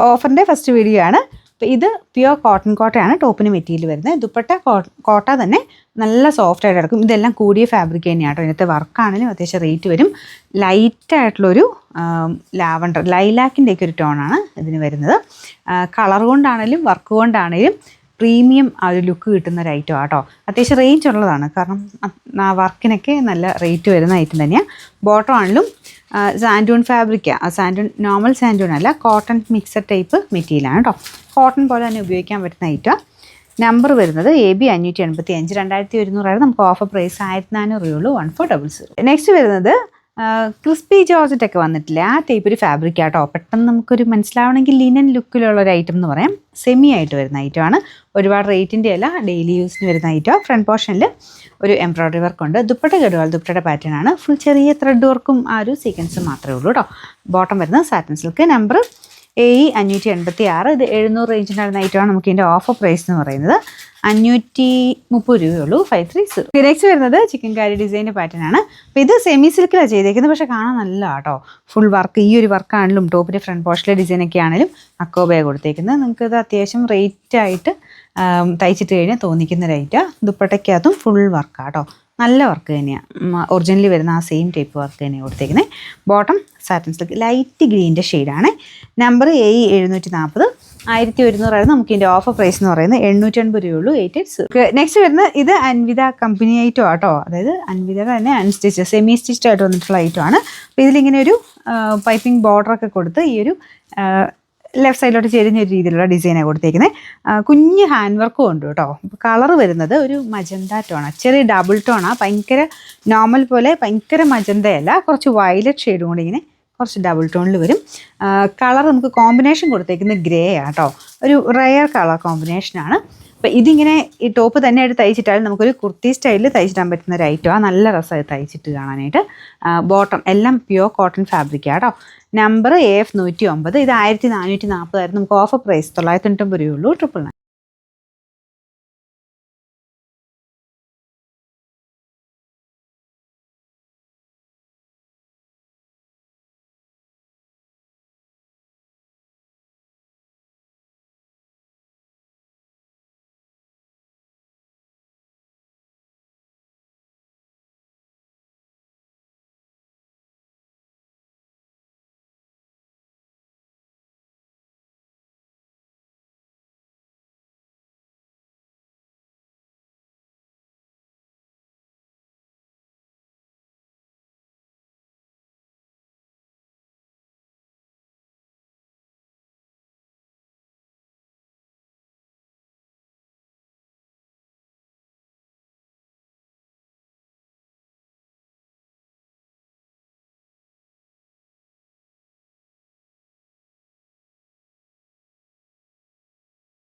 ഓഫറിൻ്റെ first video ആണ്. അപ്പോൾ ഇത് പ്യുവർ കോട്ടൺ കോട്ടയാണ് ടോപ്പിന് മെറ്റീരിയൽ വരുന്നത്. ദുപ്പട്ട കോട്ട തന്നെ നല്ല സോഫ്റ്റ് ആയിട്ട് കിടക്കും. ഇതെല്ലാം കൂടിയ ഫാബ്രിക് തന്നെയാണ് കേട്ടോ. ഇതിനകത്ത് വർക്കാണെങ്കിലും അത്യാവശ്യം റേറ്റ് വരും. ലൈറ്റായിട്ടുള്ളൊരു ലാവണ്ടർ ലൈലാക്കിൻ്റെയൊക്കെ ഒരു ടോണാണ് ഇതിന് വരുന്നത്. കളർ കൊണ്ടാണേലും വർക്ക് കൊണ്ടാണേലും പ്രീമിയം ആ ഒരു ലുക്ക് കിട്ടുന്ന ഒരു ഐറ്റം ആട്ടോ. അത്യാവശ്യം റേഞ്ച് ഉള്ളതാണ്, കാരണം വർക്കിനൊക്കെ നല്ല റേറ്റ് വരുന്ന ഐറ്റം തന്നെയാണ്. ബോട്ടം ആണെങ്കിലും സാൻഡൂൺ ഫാബ്രിക്കാണ്. സാൻഡൂൺ നോർമൽ സാൻഡൂൺ അല്ല, കോട്ടൺ മിക്സഡ് ടൈപ്പ് മെറ്റീരിയലാണ് കേട്ടോ. കോട്ടൺ പോലെ തന്നെ ഉപയോഗിക്കാൻ പറ്റുന്ന ഐറ്റം. നമ്പർ വരുന്നത് AB 585, 2100 നമുക്ക് ഓഫർ പ്രൈസ് 1400 ഉള്ളൂ. 1400. നെക്സ്റ്റ് വരുന്നത് ക്രിസ്പി ജോർജറ്റൊക്കെ വന്നിട്ടില്ലേ, ആ ടൈപ്പ് ഒരു ഫാബ്രിക് ആട്ടോ. പെട്ടെന്ന് നമുക്കൊരു മനസ്സിലാവണമെങ്കിൽ ലിനൻ ലുക്കിലുള്ള ഒരു ഐറ്റം എന്ന് പറയാം. സെമി ആയിട്ട് വരുന്ന ഐറ്റമാണ്. ഒരുപാട് റേറ്റിൻ്റെ അല്ല, ഡെയിലി യൂസിന് വരുന്ന ഐറ്റം. ഫ്രണ്ട് പോർഷനിൽ ഒരു എംബ്രോയ്ഡറി വർക്ക് ഉണ്ട്. ദുപ്പട്ട കേടുവാൾ ദുപ്പട്ടയുടെ പാറ്റേൺ ആണ്. ഫുൾ ചെറിയ ത്രെഡ് വർക്കും ആ ഒരു സീക്വൻസും മാത്രമേ ഉള്ളൂ കേട്ടോ. ബോട്ടം വരുന്നത് സാറ്റിൻ സിൽക്ക്. Number AE 586. ഇത് 700 റേഞ്ചിൻ്റെ ഐറ്റമാണ്. നമുക്ക് ഇതിൻ്റെ ഓഫർ പ്രൈസ് എന്ന് പറയുന്നത് 530 രൂപയുള്ളൂ. 530. നെക്സ്റ്റ് വരുന്നത് ചിക്കൻ കാരി ഡിസൈൻ്റെ പാറ്റേൺ ആണ്. അപ്പോൾ ഇത് സെമി സിൽക്കിലാണ് ചെയ്തേക്കുന്നത്, പക്ഷേ കാണാൻ നല്ല കേട്ടോ. ഫുൾ വർക്ക്, ഈ ഒരു വർക്കാണെങ്കിലും ടോപ്പിൻ്റെ ഫ്രണ്ട് പോർഷനിലെ ഡിസൈനൊക്കെ ആണെങ്കിലും അക്കോബയാണ് കൊടുത്തേക്കുന്നത്. നിങ്ങൾക്കിത് അത്യാവശ്യം റേറ്റായിട്ട് തയ്ച്ചിട്ട് കഴിഞ്ഞാൽ തോന്നിക്കുന്ന ഒരു ഐറ്റാ. ദുപ്പട്ടയ്ക്കകത്തും ഫുൾ വർക്കാട്ടോ. നല്ല വർക്ക് തന്നെയാണ്. ഒറിജിനലി വരുന്ന ആ സെയിം ടൈപ്പ് വർക്ക് തന്നെയാണ് കൊടുത്തേക്കുന്നത്. ബോട്ടം സാറ്റിൻ സിൽക്ക് ലൈറ്റ് ഗ്രീൻ്റെ ഷെയ്ഡാണ്. Number AE 740. 1100 നമുക്ക് ഇതിൻ്റെ ഓഫർ പ്രൈസ് എന്ന് പറയുന്നത് 880 രൂപയുള്ളൂ. 880. നെക്സ്റ്റ് വരുന്നത് ഇത് അൻവിത കമ്പനി ഐറ്റം ആട്ടോ. അതായത് അൻവിതയുടെ തന്നെ അൺസ്റ്റിച്ച് സെമി സ്റ്റിച്ച്ഡ് ആയിട്ട് വന്നിട്ടുള്ള ഐറ്റമാണ്. അപ്പോൾ ഇതിലിങ്ങനെ ഒരു പൈപ്പിംഗ് ബോർഡറൊക്കെ കൊടുത്ത് ഈ ഒരു ലെഫ്റ്റ് സൈഡിലോട്ട് ചെരിഞ്ഞ ഒരു രീതിയിലുള്ള ഡിസൈനാണ് കൊടുത്തേക്കുന്നത്. കുഞ്ഞ് ഹാൻഡ് വർക്കും ഉണ്ട് കേട്ടോ. കളർ വരുന്നത് ഒരു മജന്ത ടോണാണ്, ചെറിയ ഡബിൾ ടോണാണ്. ഭയങ്കര നോർമൽ പോലെ ഭയങ്കര മജന്തയല്ല, കുറച്ച് വയലറ്റ് ഷെയ്ഡും കൂടി ഇങ്ങനെ കുറച്ച് ഡബിൾ ടോണിൽ വരും. കളർ നമുക്ക് കോമ്പിനേഷൻ കൊടുത്തേക്കുന്നത് ഗ്രേ ആട്ടോ. ഒരു റയർ കളർ കോമ്പിനേഷനാണ്. അപ്പോൾ ഇതിങ്ങനെ ഈ ടോപ്പ് തന്നെയായിട്ട് തയ്ച്ചിട്ടാലും നമുക്കൊരു കുർത്തി സ്റ്റൈലിൽ തയ്ച്ചിടാൻ പറ്റുന്ന ഒരു ഐറ്റമാണ്. നല്ല രസമായി തയ്ച്ചിട്ട് കാണാനായിട്ട്. ബോട്ടം എല്ലാം പ്യുവർ കോട്ടൺ ഫാബ്രിക്കാട്ടോ. Number AF 109. ഇത് 1440 ആയിരുന്നു. നമുക്ക് ഓഫർ പ്രൈസ് 990 രൂപയുള്ളൂ. 999.